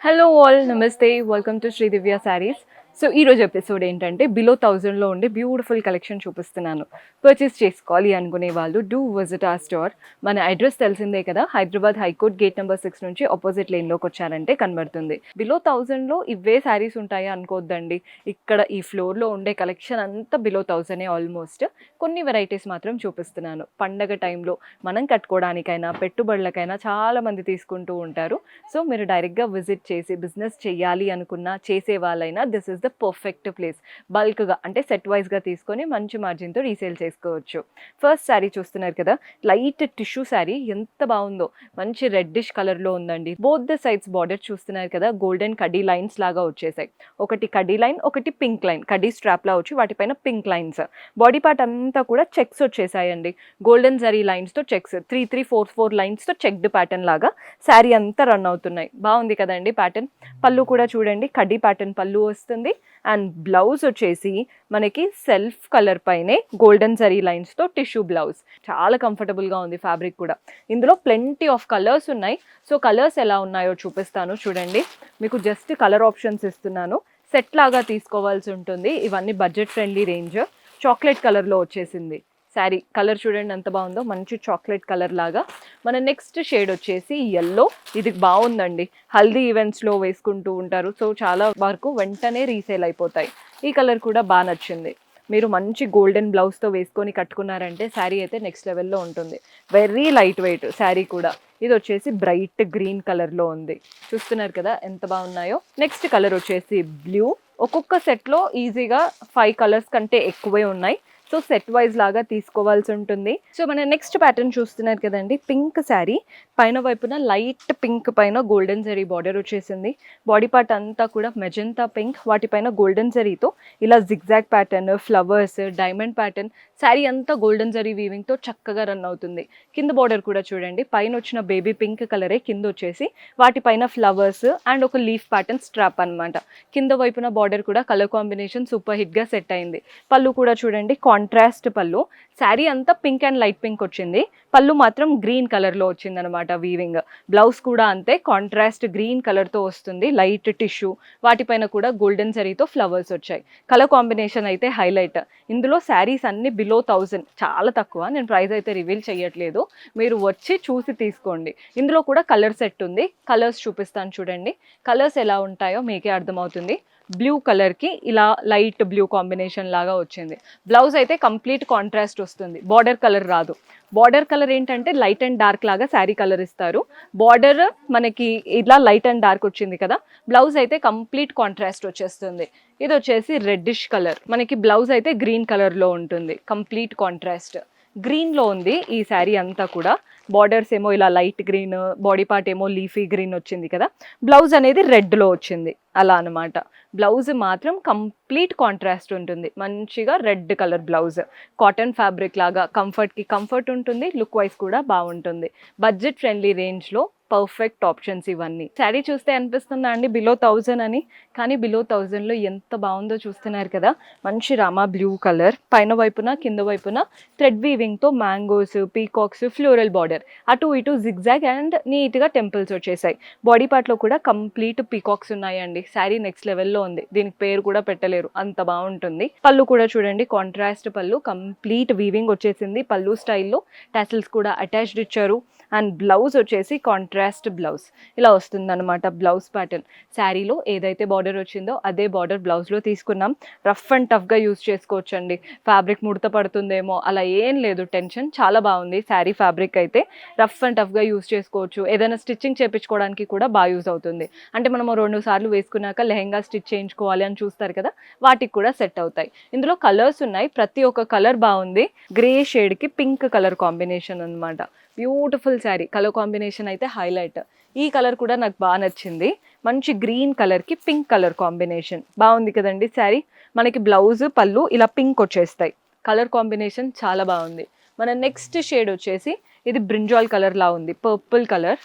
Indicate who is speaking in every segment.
Speaker 1: Hello all నమస్తే welcome to Shri Divya sarees. So ఈరోజు episode ఏంటంటే బిలో 1000లో ఉండే బ్యూటిఫుల్ కలెక్షన్ చూపిస్తున్నాను. పర్చేస్ చేసుకోవాలి అనుకునే వాళ్ళు డూ విజిట్ ఆ స్టోర్. మన అడ్రస్ తెలిసిందే కదా, హైదరాబాద్ హైకోర్ట్ గేట్ నెంబర్ 6 నుంచి ఆపోజిట్ లేన్లోకి వచ్చారంటే కనబడుతుంది. బిలో 1000లో ఇవే శారీస్ ఉంటాయి అనుకోవద్దండి. ఇక్కడ ఈ ఫ్లోర్లో ఉండే కలెక్షన్ అంతా బిలో 1000 ఆల్మోస్ట్. కొన్ని వెరైటీస్ మాత్రం చూపిస్తున్నాను. పండగ టైంలో మనం కట్టుకోవడానికైనా పెట్టుబడులకైనా చాలామంది తీసుకుంటూ ఉంటారు. సో మీరు డైరెక్ట్గా విజిట్ చేసి బిజినెస్ చేయాలి అనుకున్నా చేసే వాళ్ళైనా this is the perfect place. బల్క్గా అంటే సెట్ వైజ్గా తీసుకొని మంచి మార్జిన్తో రీసేల్ చేసుకోవచ్చు. ఫస్ట్ శారీ చూస్తున్నారు కదా, లైట్ టిష్యూ శారీ, ఎంత బాగుందో. మంచి రెడ్డిష్ కలర్లో ఉందండి. బోత్ ద సైడ్స్ బార్డర్ చూస్తున్నారు కదా, గోల్డెన్ కడ్డీ లైన్స్ లాగా వచ్చేసాయి. ఒకటి కడ్డీ లైన్, ఒకటి పింక్ లైన్, కడ్డీ స్ట్రాప్లా వచ్చి వాటిపైన పింక్ లైన్స్. బాడీ పార్ట్ అంతా కూడా చెక్స్ వచ్చేసాయండి. గోల్డెన్ జరీ లైన్స్తో చెక్స్, 3-3-4-4 లైన్స్తో చెక్డ్ ప్యాటర్న్ లాగా శారీ అంతా రన్ అవుతున్నాయి. బాగుంది కదండి ప్యాటర్న్. పళ్ళు కూడా చూడండి, కడ్డీ ప్యాటర్న్ పళ్ళు వస్తుంది. అండ్ బ్లౌజ్ వచ్చేసి మనకి సెల్ఫ్ కలర్ పైనే గోల్డెన్ జరీ లైన్స్తో టిష్యూ బ్లౌజ్. చాలా కంఫర్టబుల్గా ఉంది ఫ్యాబ్రిక్ కూడా. ఇందులో ప్లెంటీ ఆఫ్ కలర్స్ ఉన్నాయి. సో కలర్స్ ఎలా ఉన్నాయో చూపిస్తాను చూడండి. మీకు జస్ట్ కలర్ ఆప్షన్స్ ఇస్తున్నాను, సెట్ లాగా తీసుకోవాల్సి ఉంటుంది. ఇవన్నీ బడ్జెట్ ఫ్రెండ్లీ రేంజ్. చాక్లెట్ కలర్లో వచ్చేసింది శారీ. కలర్ చూడండి ఎంత బాగుందో, మంచి చాక్లెట్ కలర్ లాగా. మన నెక్స్ట్ షేడ్ వచ్చేసి ఎల్లో. ఇది బాగుందండి, హల్దీ ఈవెంట్స్లో వేసుకుంటూ ఉంటారు. సో చాలా వరకు వెంటనే రీసేల్ అయిపోతాయి. ఈ కలర్ కూడా బాగా నచ్చింది. మీరు మంచి గోల్డెన్ బ్లౌజ్తో వేసుకొని కట్టుకున్నారంటే శారీ అయితే నెక్స్ట్ లెవెల్లో ఉంటుంది. వెరీ లైట్ వెయిట్ శారీ కూడా. ఇది వచ్చేసి బ్రైట్ గ్రీన్ కలర్లో ఉంది. చూస్తున్నారు కదా ఎంత బాగున్నాయో. నెక్స్ట్ కలర్ వచ్చేసి బ్లూ. ఒక్కొక్క సెట్లో ఈజీగా 5 కలర్స్ కంటే ఎక్కువే ఉన్నాయి. సో సెట్ వైజ్ లాగా తీసుకోవాల్సి ఉంటుంది. సో మన నెక్స్ట్ ప్యాటర్న్ చూస్తున్నారు కదండి, పింక్ శారీ. పైన వైపున లైట్ పింక్ పైన గోల్డెన్ జరీ బార్డర్ వచ్చేసింది. బాడీ పార్ట్ అంతా కూడా మెజెంతా పింక్, వాటిపైన గోల్డెన్ జరీతో ఇలా zigzag pattern, flowers, diamond pattern. Sari అంతా గోల్డెన్ జరీ వీవింగ్తో చక్కగా రన్ అవుతుంది. కింద బార్డర్ కూడా చూడండి, పైన వచ్చిన బేబీ పింక్ కలరే కింద వచ్చేసి వాటిపైన ఫ్లవర్స్ అండ్ ఒక లీఫ్ ప్యాటర్న్ స్ట్రాప్ అనమాట. కింద వైపున బార్డర్ కూడా కలర్ కాంబినేషన్ సూపర్ హిట్గా సెట్ అయింది. పళ్ళు కూడా చూడండి, కాంట్రాస్ట్ పళ్ళు. శారీ అంతా పింక్ అండ్ లైట్ పింక్ వచ్చింది, పళ్ళు మాత్రం గ్రీన్ కలర్లో వచ్చింది అనమాట వీవింగ్. బ్లౌజ్ కూడా అంతే కాంట్రాస్ట్ గ్రీన్ కలర్తో వస్తుంది, లైట్ టిష్యూ. వాటిపైన కూడా గోల్డెన్ జరీతో ఫ్లవర్స్ వచ్చాయి. కలర్ కాంబినేషన్ అయితే హైలైట్. ఇందులో శారీస్ అన్ని బిలో 1000, చాలా తక్కువ. నేను ప్రైస్ అయితే రివీల్ చేయట్లేదు, మీరు వచ్చి చూసి తీసుకోండి. ఇందులో కూడా కలర్ సెట్ ఉంది, కలర్స్ చూపిస్తాను చూడండి. కలర్స్ ఎలా ఉంటాయో మీకే అర్థమవుతుంది. బ్లూ కలర్కి ఇలా లైట్ బ్లూ కాంబినేషన్ లాగా వచ్చింది. బ్లౌజ్ అయితే కంప్లీట్ కాంట్రాస్ట్ వస్తుంది, బార్డర్ కలర్ రాదు. బార్డర్ కలర్ ఏంటంటే లైట్ అండ్ డార్క్ లాగా శారీ కలర్ ఇస్తారు. బార్డర్ మనకి ఇలా లైట్ అండ్ డార్క్ వచ్చింది కదా, బ్లౌజ్ అయితే కంప్లీట్ కాంట్రాస్ట్ వచ్చేస్తుంది. ఇది వచ్చేసి రెడ్డిష్ కలర్, మనకి బ్లౌజ్ అయితే గ్రీన్ కలర్లో ఉంటుంది, కంప్లీట్ కాంట్రాస్ట్. గ్రీన్లో ఉంది ఈ శారీ అంతా కూడా. బార్డర్స్ ఏమో ఇలా లైట్ గ్రీన్, బాడీ పార్ట్ ఏమో లీఫీ గ్రీన్ వచ్చింది కదా, బ్లౌజ్ అనేది రెడ్లో వచ్చింది అలా అనమాట. బ్లౌజ్ మాత్రం కంప్లీట్ కాంట్రాస్ట్ ఉంటుంది, మంచిగా red colour blouse. Cotton fabric లాగా కంఫర్ట్కి కంఫర్ట్ ఉంటుంది, లుక్ వైజ్ కూడా బాగుంటుంది. బడ్జెట్ ఫ్రెండ్లీ రేంజ్లో పర్ఫెక్ట్ ఆప్షన్స్ ఇవన్నీ. శారీ చూస్తే అనిపిస్తుందా అండి బిలో 1000 అని, కానీ బిలో 1000లో ఎంత బాగుందో చూస్తున్నారు కదా. మంచి రామా బ్లూ కలర్, పైన వైపున కింద వైపున థ్రెడ్ వీవింగ్తో మ్యాంగోస్, పీకాక్స్, ఫ్లోరల్ బార్డర్, అటు ఇటు జిగ్జాగ్ అండ్ నీట్గా టెంపుల్స్ వచ్చేసాయి. బాడీ పార్ట్లో కూడా కంప్లీట్ పీకాక్స్ ఉన్నాయండి. శారీ నెక్స్ట్ లెవెల్లో ఉంది, దీనికి పేరు కూడా పెట్టలేరు, అంత బాగుంటుంది. పళ్ళు కూడా చూడండి, కాంట్రాస్ట్ పళ్ళు, కంప్లీట్ వీవింగ్ వచ్చేసింది. పళ్ళు స్టైల్లో టాసిల్స్ కూడా అటాచ్డ్ ఇచ్చారు. అండ్ బ్లౌజ్ వచ్చేసి కాంట్రాస్ట్ బ్లౌజ్ ఇలా వస్తుంది అనమాట. బ్లౌజ్ ప్యాటర్న్ శారీలో ఏదైతే బార్డర్ వచ్చిందో అదే బార్డర్ బ్లౌజ్లో తీసుకున్నాం. రఫ్ అండ్ టఫ్గా యూజ్ చేసుకోవచ్చండి. ఫ్యాబ్రిక్ ముడత పడుతుందేమో అలా ఏం లేదు టెన్షన్. చాలా బాగుంది శారీ ఫ్యాబ్రిక్ అయితే. రఫ్ అండ్ టఫ్గా యూజ్ చేసుకోవచ్చు. ఏదైనా స్టిచ్చింగ్ చేయించుకోవడానికి కూడా బాగా యూజ్ అవుతుంది. అంటే మనం 2 సార్లు వేసుకున్నాక లెహెంగా స్టిచ్ చేయించుకోవాలి అని చూస్తారు కదా, వాటికి కూడా సెట్ అవుతాయి. ఇందులో కలర్స్ ఉన్నాయి, ప్రతి ఒక్క కలర్ బాగుంది. గ్రే షేడ్కి పింక్ కలర్ కాంబినేషన్ అనమాట. బ్యూటిఫుల్ శారీ. కలర్ కాంబినేషన్ అయితే హైలైట్. ఈ కలర్ కూడా నాకు బాగా నచ్చింది, మంచి గ్రీన్ కలర్కి పింక్ కలర్ కాంబినేషన్. బాగుంది కదండి శారీ. మనకి బ్లౌజ్ పళ్ళు ఇలా పింక్ వచ్చేస్తాయి. కలర్ కాంబినేషన్ చాలా బాగుంది. మన నెక్స్ట్ షేడ్ వచ్చేసి ఇది బ్రింజాల్ కలర్లా ఉంది, పర్పుల్ కలర్.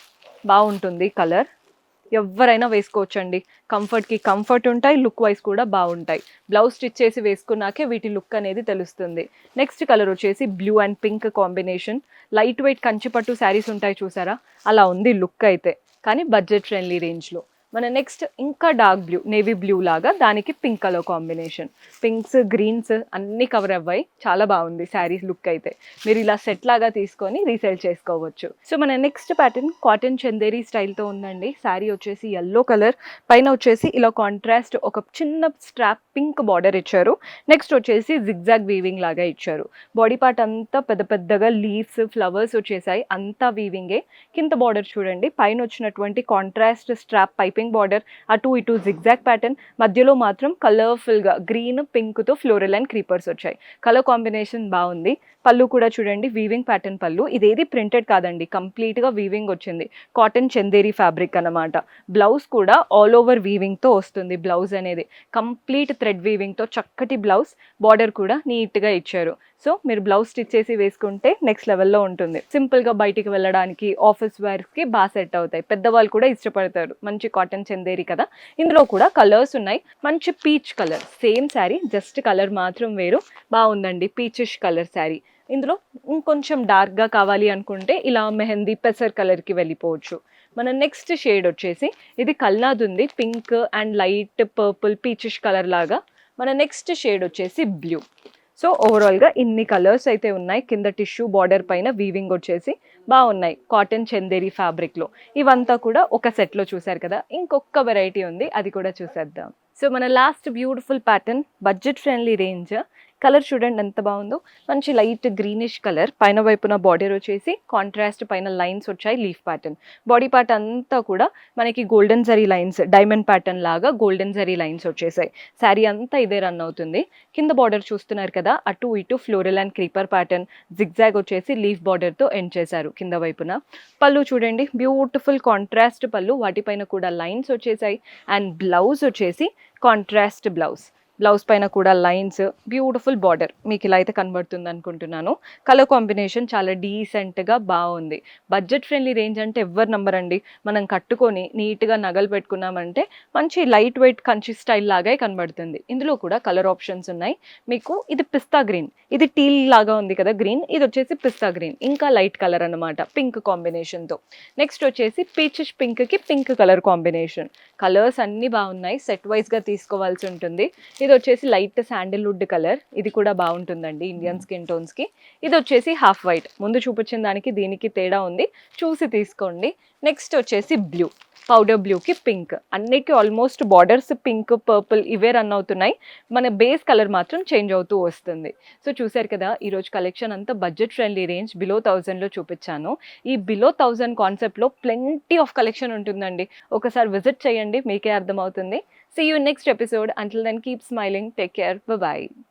Speaker 1: బాగుంటుంది కలర్, ఎవరైనా వేసుకోవచ్చండి. కంఫర్ట్కి కంఫర్ట్ ఉంటాయి, లుక్ వైజ్ కూడా బాగుంటాయి. బ్లౌజ్ స్టిచ్ చేసి వేసుకున్నాకే వీటి లుక్ అనేది తెలుస్తుంది. నెక్స్ట్ కలర్ వచ్చేసి blue and pink combination. Light weight కంచిపట్టు శారీస్ ఉంటాయి చూసారా, అలా ఉంది లుక్ అయితే, కానీ బడ్జెట్ ఫ్రెండ్లీ రేంజ్లో. మన నెక్స్ట్ ఇంకా డార్క్ బ్లూ, నేవీ బ్లూ లాగా దానికి pink colour combination. Pinks, greens అన్నీ కవర్ అవ్వాయి. చాలా బాగుంది శారీస్ లుక్ అయితే. మీరు ఇలా సెట్ లాగా తీసుకొని రీసేల్ చేసుకోవచ్చు. సో మన నెక్స్ట్ ప్యాటర్న్ కాటన్ చందేరి స్టైల్తో ఉందండి. శారీ వచ్చేసి ఎల్లో కలర్, పైన వచ్చేసి ఇలా కాంట్రాస్ట్ ఒక చిన్న స్ట్రాప్ పింక్ బార్డర్ ఇచ్చారు. నెక్స్ట్ వచ్చేసి జిగ్జాగ్ వీవింగ్ లాగా ఇచ్చారు. బాడీ పార్ట్ అంతా పెద్ద పెద్దగా లీవ్స్, ఫ్లవర్స్ వచ్చేసాయి. అంతా వీవింగే. కింద బార్డర్ చూడండి, పైన వచ్చినటువంటి కాంట్రాస్ట్ స్ట్రాప్ పైపింగ్ బార్డర్, అటు ఇటు జిగ్జాగ్ ప్యాటర్న్, మధ్యలో మాత్రం కలర్ఫుల్గా గ్రీన్ పింక్తో ఫ్లోరల్ అండ్ క్రీపర్స్ వచ్చాయి. కలర్ కాంబినేషన్ బాగుంది. పళ్ళు కూడా చూడండి, వీవింగ్ ప్యాటర్న్ పళ్ళు. ఇదేది ప్రింటెడ్ కాదండి, కంప్లీట్గా వీవింగ్ వచ్చింది. కాటన్ చందేరి ఫ్యాబ్రిక్ అన్నమాట. బ్లౌజ్ కూడా ఆల్ ఓవర్ వీవింగ్తో వస్తుంది. బ్లౌజ్ అనేది కంప్లీట్ థ్రెడ్ వీవింగ్తో చక్కటి బ్లౌజ్. బార్డర్ కూడా నీట్గా ఇచ్చారు. సో మీరు బ్లౌజ్ స్టిచ్ చేసి వేసుకుంటే నెక్స్ట్ లెవెల్లో ఉంటుంది. సింపుల్గా బయటికి వెళ్ళడానికి, ఆఫీస్ వేర్స్కి బాగా సెట్ అవుతాయి. పెద్దవాళ్ళు కూడా ఇష్టపడతారు. మంచి కాటన్ చందేరి కదా. ఇందులో కూడా కలర్స్ ఉన్నాయి. మంచి peach colour, same sari just colour మాత్రం వేరు. బాగుందండి, పీచిష్ కలర్ శారీ. ఇందులో ఇంకొంచెం డార్క్గా కావాలి అనుకుంటే ఇలా మెహందీ పెసర్ కలర్కి వెళ్ళిపోవచ్చు. మన నెక్స్ట్ షేడ్ వచ్చేసి ఇది కల్నాద్ ఉంది, pink and light purple peachish colour లాగా. మన నెక్స్ట్ షేడ్ వచ్చేసి బ్లూ. సో ఓవరాల్గా ఇన్ని కలర్స్ అయితే ఉన్నాయి. కింద టిష్యూ బార్డర్ పైన వీవింగ్ వచ్చేసి బాగున్నాయి కాటన్ చందేరి ఫ్యాబ్రిక్లో. ఇవంతా కూడా ఒక సెట్లో చూసారు కదా. ఇంకొక వెరైటీ ఉంది, అది కూడా చూసేద్దాం. సో మన last beautiful pattern, budget friendly range. Colour చూడండి ఎంత బాగుందో. మంచి లైట్ గ్రీనిష్ కలర్, పైన వైపున బార్డర్ వచ్చేసి కాంట్రాస్ట్ పైన లైన్స్ వచ్చాయి, లీఫ్ ప్యాటర్న్. బాడీ పార్ట్ అంతా కూడా మనకి golden zari lines, diamond pattern లాగా గోల్డెన్ జరీ లైన్స్ వచ్చేసాయి. శారీ అంతా ఇదే రన్ అవుతుంది. కింద బార్డర్ చూస్తున్నారు కదా, అటు ఇటు floral and creeper pattern, zigzag వచ్చేసి లీఫ్ బార్డర్తో ఎండ్ చేశారు కింద వైపున. పళ్ళు చూడండి, బ్యూటిఫుల్ కాంట్రాస్ట్ పళ్ళు, వాటిపైన కూడా లైన్స్ వచ్చేసాయి. అండ్ బ్లౌజ్ వచ్చేసి కాంట్రాస్ట్ బ్లౌజ్. బ్లౌజ్ పైన కూడా లైన్స్, బ్యూటిఫుల్ బార్డర్. మీకు ఇలా అయితే కనబడుతుంది అనుకుంటున్నాను. కలర్ కాంబినేషన్ చాలా డీసెంట్గా బాగుంది. బడ్జెట్ ఫ్రెండ్లీ రేంజ్ అంటే ఎవ్వరు నంబరండి. మనం కట్టుకొని నీట్గా నగలు పెట్టుకున్నామంటే మంచి లైట్ వెయిట్ కంచి స్టైల్ లాగే కనబడుతుంది. ఇందులో కూడా కలర్ ఆప్షన్స్ ఉన్నాయి మీకు. ఇది పిస్తా గ్రీన్, ఇది టీల్ లాగా ఉంది కదా గ్రీన్, ఇది వచ్చేసి పిస్తా గ్రీన్, ఇంకా లైట్ కలర్ అనమాట పింక్ కాంబినేషన్తో. నెక్స్ట్ వచ్చేసి పీచిష్ పింక్కి పింక్ కలర్ కాంబినేషన్. కలర్స్ అన్నీ బాగున్నాయి, సెట్ వైజ్గా తీసుకోవాల్సి ఉంటుంది. ఇది వచ్చేసి లైట్ శాండిల్వుడ్ కలర్, ఇది కూడా బాగుంటుందండి ఇండియన్ స్కిన్ టోన్స్కి. ఇది వచ్చేసి హాఫ్ వైట్. ముందు చూపించిన దానికి దీనికి తేడా ఉంది, చూసి తీసుకోండి. నెక్స్ట్ వచ్చేసి బ్లూ, పౌడర్ బ్లూకి పింక్. అన్నిటికీ ఆల్మోస్ట్ బార్డర్స్ పింక్, పర్పుల్ ఇవే రన్ అవుతున్నాయి. మన బేస్ కలర్ మాత్రం చేంజ్ అవుతూ వస్తుంది. సో చూసారు కదా, ఈరోజు కలెక్షన్ అంతా బడ్జెట్ ఫ్రెండ్లీ రేంజ్ బిలో 1000లో చూపించాను. ఈ బిలో 1000 కాన్సెప్ట్లో ప్లెంటీ ఆఫ్ కలెక్షన్ ఉంటుందండి. ఒకసారి విజిట్ చేయండి, మీకే అర్థమవుతుంది. See you next episode. Until then, keep smiling. Take care. Bye-bye.